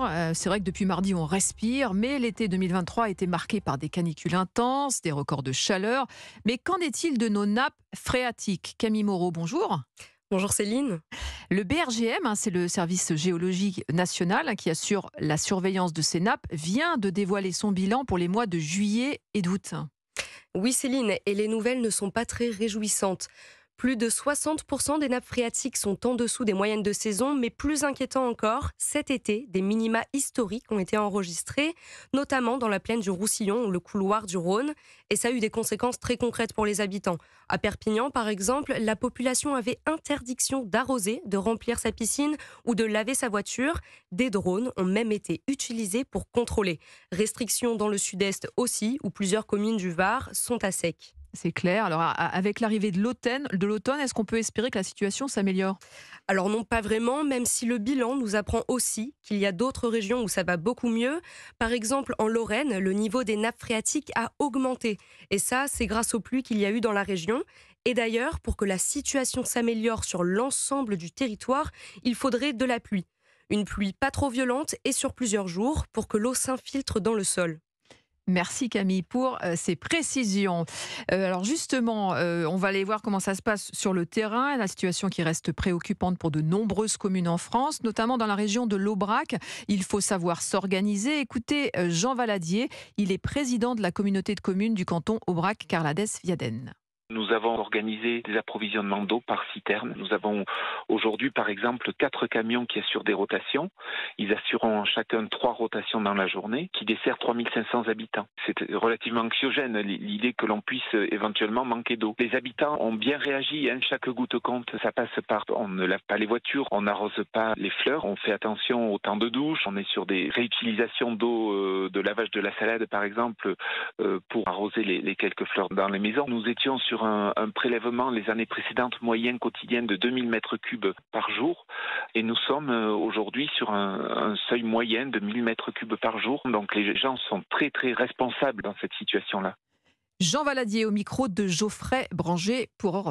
chaleur. C'est vrai que depuis mardi, on respire, mais l'été 2023 a été marqué par des canicules intenses, des records de chaleur. Mais qu'en est-il de nos nappes phréatiques? Camille Moreau, bonjour. Bonjour Céline. Le BRGM, c'est le service géologique national qui assure la surveillance de ces nappes, vient de dévoiler son bilan pour les mois de juillet et d'août. Oui Céline, et les nouvelles ne sont pas très réjouissantes. Plus de 60% des nappes phréatiques sont en dessous des moyennes de saison, mais plus inquiétant encore, cet été, des minima historiques ont été enregistrés, notamment dans la plaine du Roussillon ou le couloir du Rhône, et ça a eu des conséquences très concrètes pour les habitants. À Perpignan, par exemple, la population avait interdiction d'arroser, de remplir sa piscine ou de laver sa voiture. Des drones ont même été utilisés pour contrôler. Restrictions dans le sud-est aussi, où plusieurs communes du Var sont à sec. C'est clair. Alors, avec l'arrivée de l'automne, est-ce qu'on peut espérer que la situation s'améliore? Alors non, pas vraiment, même si le bilan nous apprend aussi qu'il y a d'autres régions où ça va beaucoup mieux. Par exemple, en Lorraine, le niveau des nappes phréatiques a augmenté. Et ça, c'est grâce aux pluies qu'il y a eu dans la région. Et d'ailleurs, pour que la situation s'améliore sur l'ensemble du territoire, il faudrait de la pluie. Une pluie pas trop violente et sur plusieurs jours pour que l'eau s'infiltre dans le sol. Merci Camille pour ces précisions. Alors justement, on va aller voir comment ça se passe sur le terrain, la situation qui reste préoccupante pour de nombreuses communes en France, notamment dans la région de l'Aubrac. Il faut savoir s'organiser. Écoutez Jean Valadier, il est président de la communauté de communes du canton Aubrac-Carladès-Viaden. Nous avons organisé des approvisionnements d'eau par citerne. Nous avons aujourd'hui, par exemple, 4 camions qui assurent des rotations. Ils assureront chacun 3 rotations dans la journée, qui desservent 3500 habitants. C'est relativement anxiogène, l'idée que l'on puisse éventuellement manquer d'eau. Les habitants ont bien réagi, chaque goutte compte. Ça passe par, on ne lave pas les voitures, on n'arrose pas les fleurs, on fait attention au temps de douche, on est sur des réutilisations d'eau, de lavage de la salade, par exemple, pour arroser les quelques fleurs dans les maisons. Nous étions sur un prélèvement les années précédentes moyen quotidien de 2000 mètres cubes par jour et nous sommes aujourd'hui sur un seuil moyen de 1000 mètres cubes par jour. Donc les gens sont très très responsables dans cette situation-là. Jean Valadier au micro de Geoffrey Branger pour Europe 1.